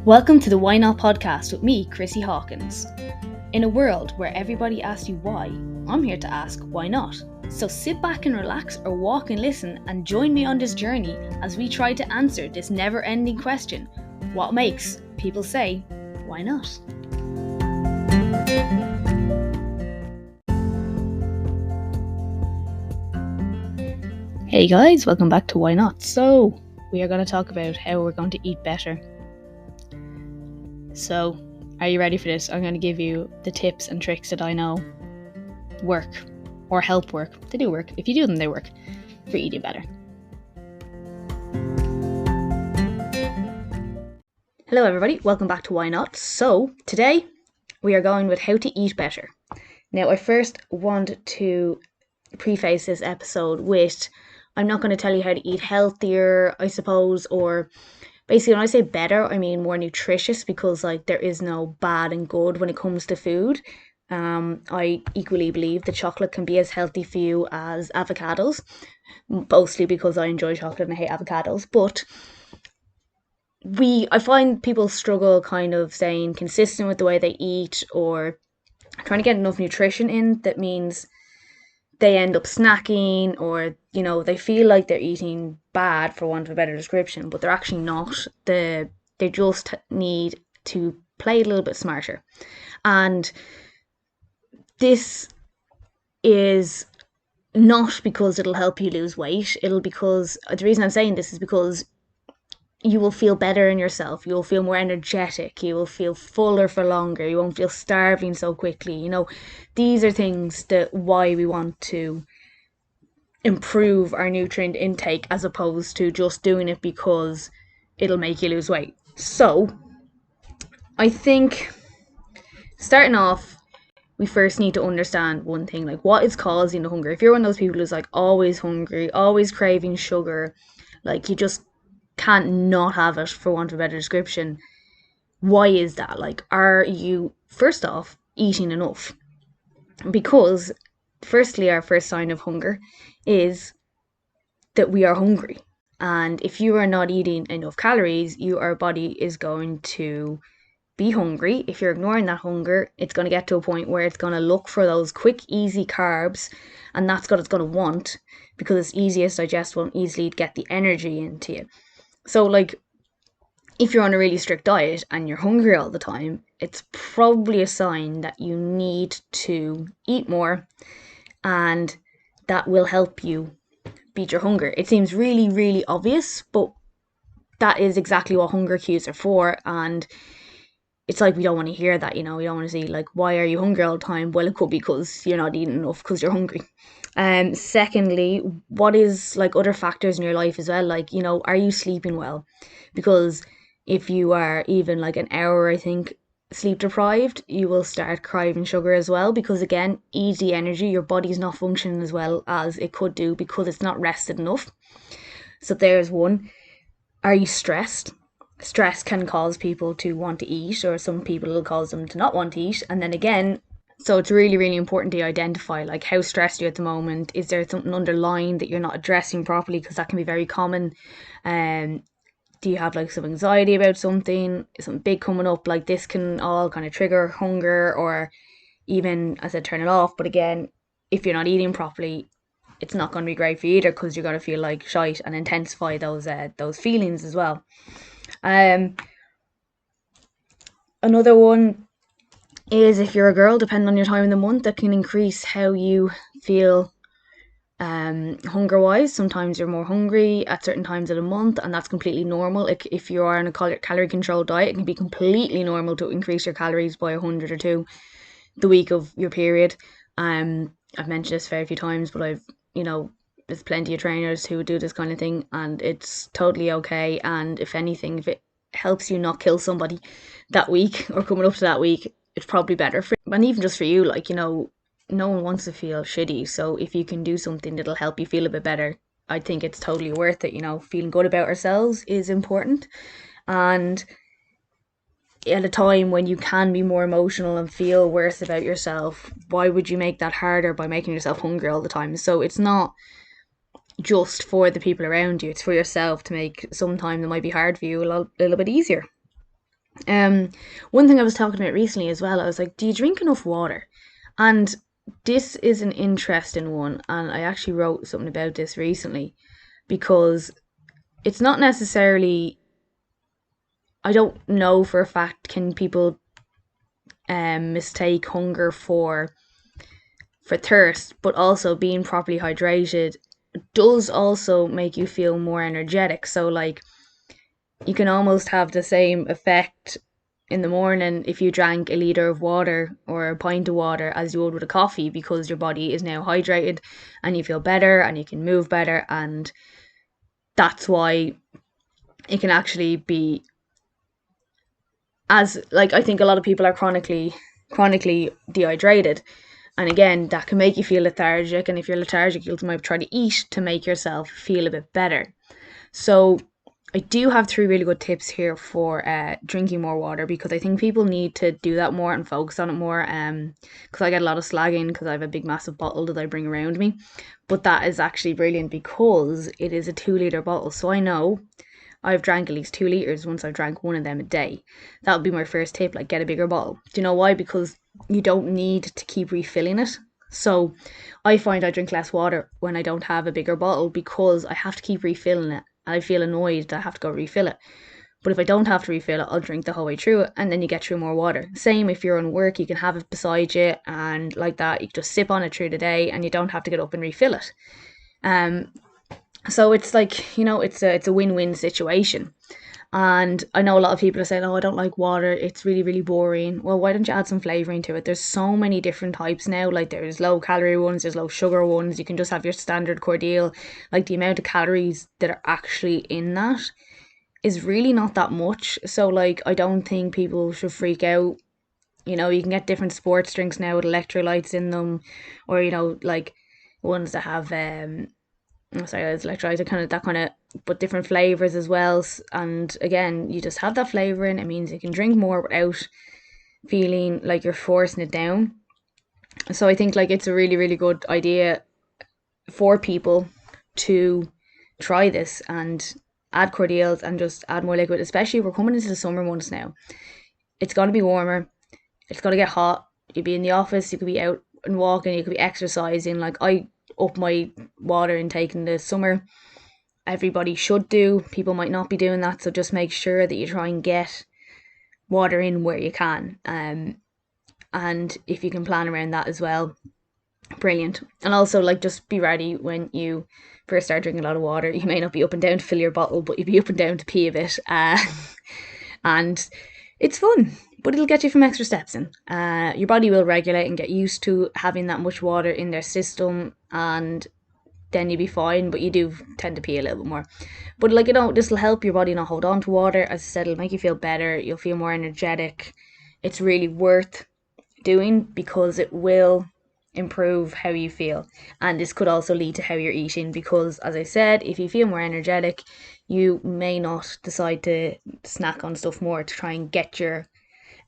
Welcome to the Why Not podcast with me, Chrissy Hawkins. In a world where everybody asks you why, I'm here to ask why not. So sit back and relax or walk and listen and join me on this journey as we try to answer this never-ending question: what makes people say, why not? Hey guys, welcome back to Why Not. So, we are going to talk about how we're going to eat better. So, are you ready for this? I'm going to give you the tips and tricks that I know work or help work. They do work. If you do them, they work for eating better. Hello everybody, welcome back to Why Not. So, today we are going with how to eat better. Now, I first want to preface this episode with, I'm not going to tell you how to eat healthier, I suppose, or basically when I say better, I mean more nutritious, because there is no bad and good when it comes to food. I equally believe that chocolate can be as healthy for you as avocados, mostly because I enjoy chocolate and I hate avocados. But I find people struggle kind of staying consistent with the way they eat or trying to get enough nutrition in. That means they end up snacking, or they feel like they're eating bad, for want of a better description, but they're actually not. They just need to play a little bit smarter. And this is not because it'll help you lose weight. The reason I'm saying this is because you will feel better in yourself. You'll feel more energetic. You will feel fuller for longer. You won't feel starving so quickly. These are things that why we want to improve our nutrient intake, as opposed to just doing it because it'll make you lose weight. So, I think starting off, we first need to understand one thing, what is causing the hunger. If you're one of those people who's always hungry, always craving sugar, you just can't not have it, for want of a better description, why is that? Are you, first off, eating enough? Because firstly, our first sign of hunger is that we are hungry. And if you are not eating enough calories, your body is going to be hungry. If you're ignoring that hunger, it's going to get to a point where it's going to look for those quick, easy carbs, and that's what it's going to want, because it's easiest digestible and easily get the energy into you. So, if you're on a really strict diet and you're hungry all the time, it's probably a sign that you need to eat more, and that will help you beat your hunger. It seems really, really obvious, but that is exactly what hunger cues are for. And it's we don't want to hear that, we don't want to see, why are you hungry all the time? Well, it could be because you're not eating enough because you're hungry. Secondly, what is other factors in your life as well? Are you sleeping well? Because if you are even an hour, I think, sleep deprived, you will start craving sugar as well, because again, easy energy, your body's not functioning as well as it could do because it's not rested enough. So there's one. Are you stressed? Stress can cause people to want to eat, or some people will cause them to not want to eat. And then again, so it's really, really important to identify how stressed you're at the moment. Is there something underlying that you're not addressing properly? Because that can be very common. Do you have some anxiety about something big coming up? This can all kind of trigger hunger, or even, as I said, turn it off. But again, if you're not eating properly, it's not going to be great for you either, because you're going to feel like shite and intensify those feelings as well. Another one is, if you're a girl, depending on your time in the month, that can increase how you feel hunger wise. Sometimes you're more hungry at certain times of the month, and that's completely normal. If you are on a calorie control diet, it can be completely normal to increase your calories by 100 or 2 the week of your period. I've mentioned this a fair few times, but there's plenty of trainers who do this kind of thing, and it's totally okay. And if anything, if it helps you not kill somebody that week or coming up to that week, it's probably better for you. And even just for you, no one wants to feel shitty. So if you can do something that'll help you feel a bit better, I think it's totally worth it. Feeling good about ourselves is important. And at a time when you can be more emotional and feel worse about yourself, why would you make that harder by making yourself hungry all the time? So it's not just for the people around you, it's for yourself to make sometimes it might be hard for you a little bit easier. Um, One thing I was talking about recently as well, I was like, do you drink enough water? And this is an interesting one, and I actually wrote something about this recently because it's not necessarily, I don't know for a fact, can people mistake hunger for thirst, but also being properly hydrated does also make you feel more energetic. So like you can almost have the same effect in the morning if you drank a liter of water or a pint of water as you would with a coffee, because your body is now hydrated and you feel better and you can move better. And that's why it can actually be, as like, I think a lot of people are chronically dehydrated, and again that can make you feel lethargic, and if you're lethargic you might try to eat to make yourself feel a bit better. So I do have three really good tips here for drinking more water, because I think people need to do that more and focus on it more. Because I get a lot of slagging because I have a big massive bottle that I bring around me, but that is actually brilliant because it is a 2 litre bottle. So I know I've drank at least 2 litres once I've drank one of them a day. That would be my first tip. Like, get a bigger bottle. Do you know why? Because you don't need to keep refilling it. So I find I drink less water when I don't have a bigger bottle because I have to keep refilling it. I feel annoyed that I have to go refill it. But if I don't have to refill it, I'll drink the whole way through it, and then you get through more water. Same if you're on work, you can have it beside you, and like that, you can just sip on it through the day and you don't have to get up and refill it. Um, so it's like, it's a win-win situation. And I know a lot of people are saying, "Oh, I don't like water. It's really, really boring." Well, why don't you add some flavoring to it? There's so many different types now. Like, there's low calorie ones, there's low sugar ones. You can just have your standard cordial. Like, the amount of calories that are actually in that is really not that much. So like, I don't think people should freak out. You can get different sports drinks now with electrolytes in them, or like ones that have sorry, it's electrolytes, kind of that kind of, but different flavors as well. And again, you just have that flavor in. It means you can drink more without feeling like you're forcing it down. So I think like it's a really, really good idea for people to try this and add cordials and just add more liquid. Especially, we're coming into the summer months now. It's going to be warmer. It's going to get hot. You'll be in the office. You could be out and walking. You could be exercising. Like, I up my water intake in the summer. Everybody should do. People might not be doing that, so just make sure that you try and get water in where you can. And if you can plan around that as well, brilliant. And also, like, just be ready when you first start drinking a lot of water. You may not be up and down to fill your bottle, but you'll be up and down to pee a bit. And it's fun, but it'll get you from extra steps in. Your body will regulate and get used to having that much water in their system, and then you'll be fine, but you do tend to pee a little bit more. But like, this will help your body not hold on to water. As I said, it'll make you feel better. You'll feel more energetic. It's really worth doing because it will improve how you feel. And this could also lead to how you're eating, because as I said, if you feel more energetic, you may not decide to snack on stuff more to try and get your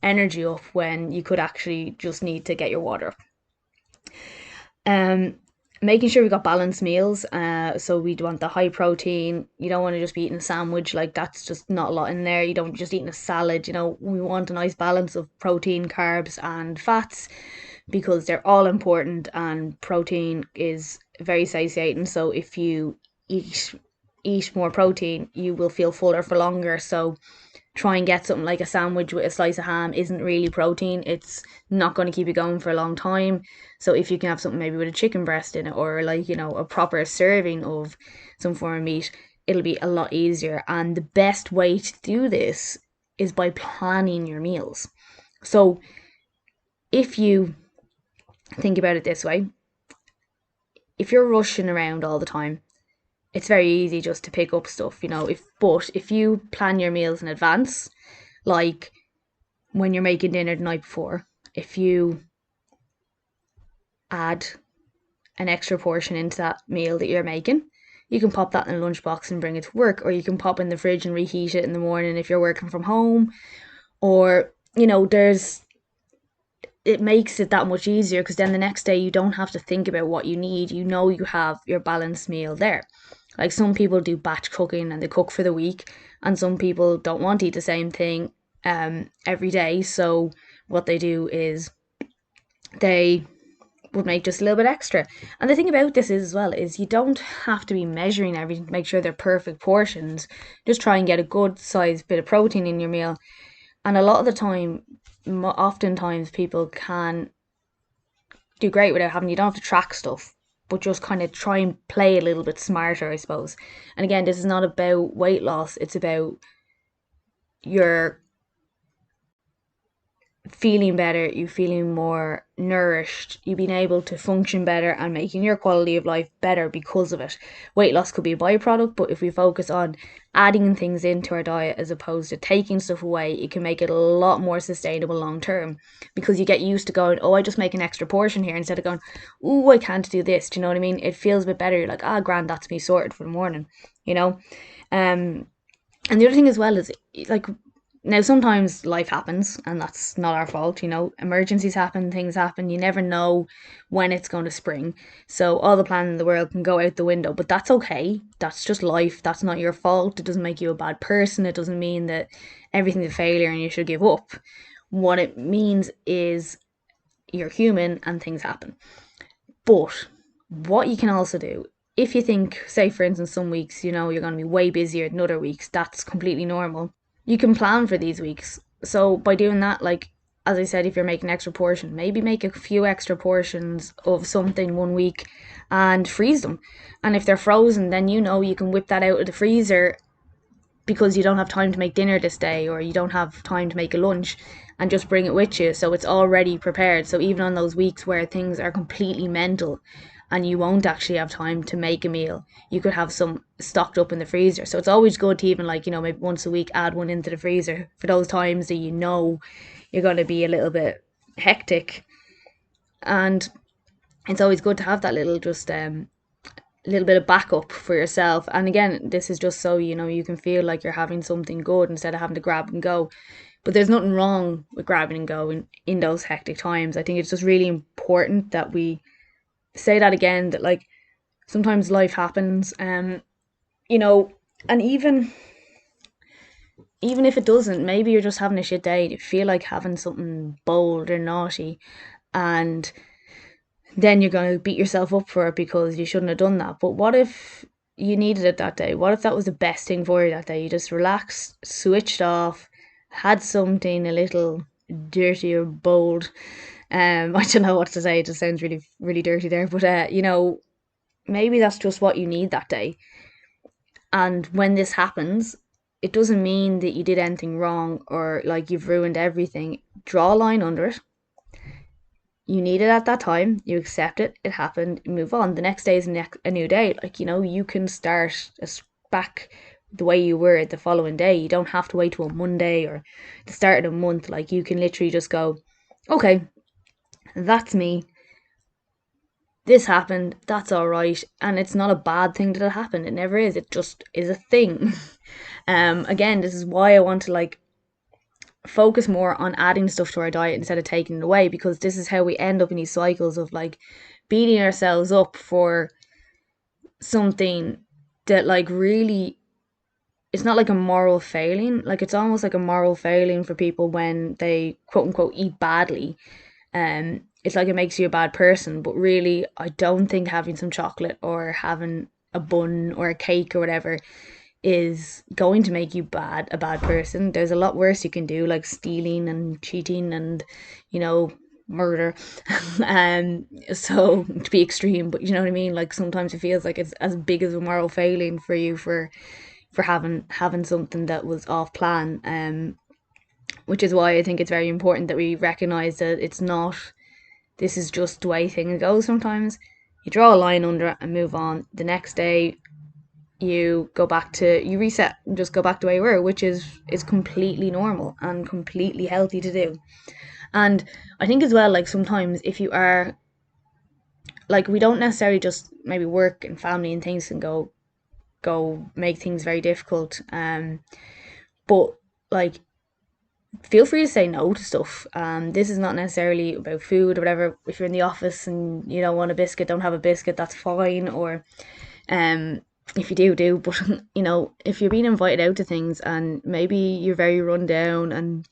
energy up, when you could actually just need to get your water. Um, Making sure we got balanced meals. So we'd want the high protein. You don't want to just be eating a sandwich, like that's just not a lot in there. You don't just eating a salad. We want a nice balance of protein, carbs, and fats, because they're all important, and protein is very satiating. So if you eat more protein, you will feel fuller for longer. So try and get something like a sandwich with a slice of ham isn't really protein. It's not going to keep you going for a long time. So if you can have something maybe with a chicken breast in it, or like, a proper serving of some form of meat, it'll be a lot easier. And the best way to do this is by planning your meals. So if you think about it this way, if you're rushing around all the time, it's very easy just to pick up stuff, if you plan your meals in advance, like when you're making dinner the night before, if you add an extra portion into that meal that you're making, you can pop that in a lunchbox and bring it to work, or you can pop in the fridge and reheat it in the morning if you're working from home. Or, it makes it that much easier, because then the next day you don't have to think about what you need. You have your balanced meal there. Like, some people do batch cooking and they cook for the week, and some people don't want to eat the same thing every day. So what they do is they would make just a little bit extra. And the thing about this is as well is you don't have to be measuring everything to make sure they're perfect portions. Just try and get a good sized bit of protein in your meal. And a lot of the time, oftentimes people can do great without having, you don't have to track stuff, but just kind of try and play a little bit smarter, I suppose. And again, this is not about weight loss, it's about your feeling better, you feeling more nourished, you being able to function better and making your quality of life better because of it. Weight loss could be a byproduct, but if we focus on adding things into our diet as opposed to taking stuff away, it can make it a lot more sustainable long term, because you get used to going, oh, I just make an extra portion here, instead of going, oh, I can't do this. Do you know what I mean? It feels a bit better. You're like, ah, grand, that's me sorted for the morning, you know? Um, and the other thing as well is, like, now sometimes life happens and that's not our fault, emergencies happen, things happen, you never know when it's going to spring. So all the planning in the world can go out the window, but that's okay. That's just life. That's not your fault. It doesn't make you a bad person. It doesn't mean that everything's a failure and you should give up. What it means is you're human and things happen. But what you can also do, if you think, say for instance, some weeks, you're going to be way busier than other weeks, that's completely normal. You can plan for these weeks. So by doing that, like, as I said, if you're making extra portion, maybe make a few extra portions of something one week and freeze them. And if they're frozen, then you can whip that out of the freezer because you don't have time to make dinner this day, or you don't have time to make a lunch, and just bring it with you so it's already prepared. So even on those weeks where things are completely mental and you won't actually have time to make a meal, you could have some stocked up in the freezer. So it's always good to even, like, maybe once a week add one into the freezer for those times that you're going to be a little bit hectic. And it's always good to have that little bit of backup for yourself. And again, this is just so you can feel like you're having something good instead of having to grab and go. But there's nothing wrong with grabbing and going in those hectic times. I think it's just really important that we say that again, that, like, sometimes life happens, you know and even if it doesn't, maybe you're just having a shit day, you feel like having something bold or naughty, and then you're going to beat yourself up for it because you shouldn't have done that. But what if you needed it that day? What if that was the best thing for you that day? You just relaxed, switched off, had something a little dirty or bold. I don't know what to say. It just sounds really, really dirty there. But maybe that's just what you need that day. And when this happens, it doesn't mean that you did anything wrong or like you've ruined everything. Draw a line under it. You need it at that time. You accept it. It happened. Move on. The next day is a new day. Like, you can start back the way you were the following day. You don't have to wait till Monday or the start of the month. Like, you can literally just go, okay, that's me. This happened. That's all right. And it's not a bad thing that it happened. It never is. It just is a thing. Again, this is why I want to, like, focus more on adding stuff to our diet instead of taking it away, because this is how we end up in these cycles of, like, beating ourselves up for something that, like, really, it's not like a moral failing. Like, it's almost like a moral failing for people when they quote unquote eat badly. It's like it makes you a bad person, but really I don't think having some chocolate or having a bun or a cake or whatever is going to make you a bad person. There's a lot worse you can do, like stealing and cheating and, murder. So to be extreme, but you know what I mean? Like, sometimes it feels like it's as big as a moral failing for you for having something that was off plan. Which is why I think it's very important that we recognize that it's not, this is just the way things go sometimes. You draw a line under it and move on. The next day you reset and just go back the way you were, which is completely normal and completely healthy to do. And I think as well, like, sometimes if you are, like, we don't necessarily just, maybe work and family and things can go make things very difficult. But, like, feel free to say no to stuff. This is not necessarily about food or whatever. If you're in the office and you don't want a biscuit, don't have a biscuit, that's fine. Or if you do, but if you're being invited out to things and maybe you're very run down and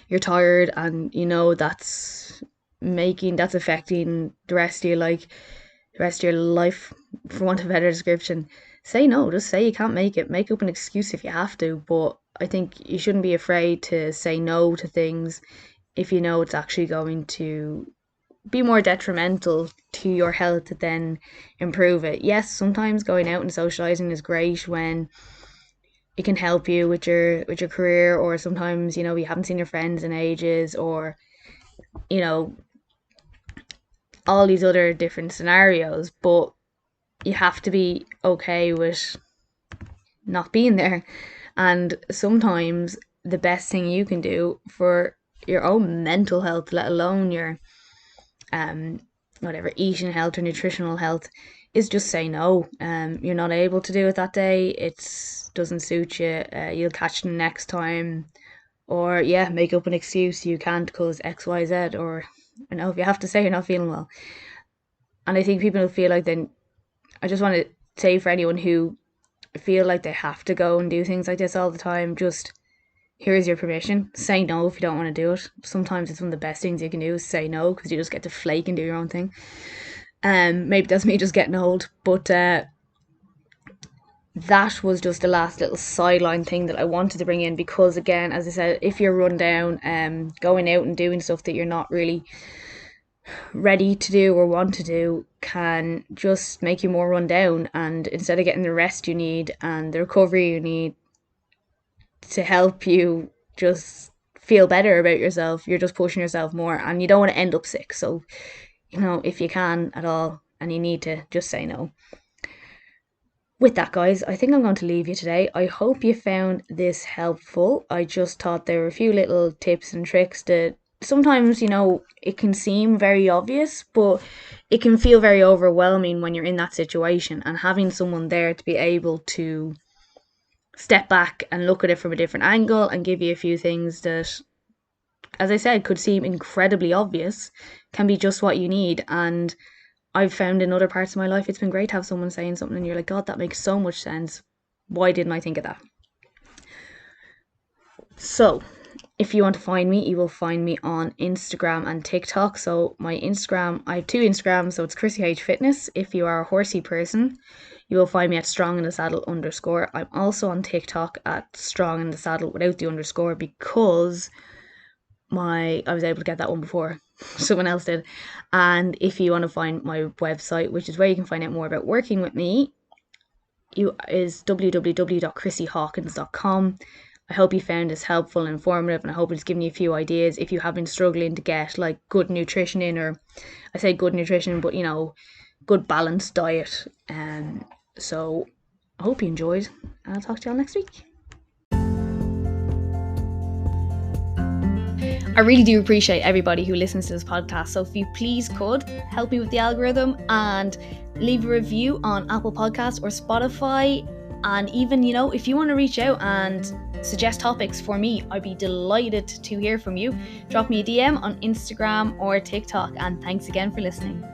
you're tired, and that's affecting the rest of your life, for want of a better description, say no. Just say you can't make it. Make up an excuse if you have to, but I think you shouldn't be afraid to say no to things if you know it's actually going to be more detrimental to your health than improve it. Yes, sometimes going out and socializing is great when it can help you with your career, or sometimes you haven't seen your friends in ages, or you know all these other different scenarios, but you have to be okay with not being there. And sometimes the best thing you can do for your own mental health, let alone your um whatever eating health or nutritional health, is just say no. You're not able to do it that day. It doesn't suit you. You'll catch them next time, or yeah, make up an excuse you can't because XYZ, or if you have to say you're not feeling well. And I think people feel like then I just want to say, for anyone who feel like they have to go and do things like this all the time, just here's your permission. Say no if you don't want to do it. Sometimes it's one of the best things you can do is say no, because you just get to flake and do your own thing. Maybe that's me just getting old, but that was just the last little sideline thing that I wanted to bring in, because again, as I said, if you're run down, going out and doing stuff that you're not really ready to do or want to do can just make you more run down, and instead of getting the rest you need and the recovery you need to help you just feel better about yourself, you're just pushing yourself more, and you don't want to end up sick. So if you can at all and you need to, just say no. With that, guys, I think I'm going to leave you today. I hope you found this helpful. I just thought there were a few little tips and tricks that sometimes, it can seem very obvious, but it can feel very overwhelming when you're in that situation, and having someone there to be able to step back and look at it from a different angle and give you a few things that, as I said, could seem incredibly obvious, can be just what you need. And I've found in other parts of my life, it's been great to have someone saying something and you're like, God, that makes so much sense. Why didn't I think of that? So, if you want to find me, you will find me on Instagram and TikTok. So my Instagram, I have two Instagrams, so it's Chrissy H Fitness. If you are a horsey person, you will find me at strong in the saddle _. I'm also on TikTok at strong in the saddle without the underscore, because I was able to get that one before someone else did. And if you want to find my website, which is where you can find out more about working with me, is www.chrissyhawkins.com. I hope you found this helpful and informative, and I hope it's given you a few ideas if you have been struggling to get like good nutrition in, or I say good nutrition, but good balanced diet. So I hope you enjoyed, and I'll talk to you all next week. I really do appreciate everybody who listens to this podcast. So if you please could help me with the algorithm and leave a review on Apple Podcasts or Spotify. And even, if you want to reach out and suggest topics for me, I'd be delighted to hear from you. Drop me a DM on Instagram or TikTok. And thanks again for listening.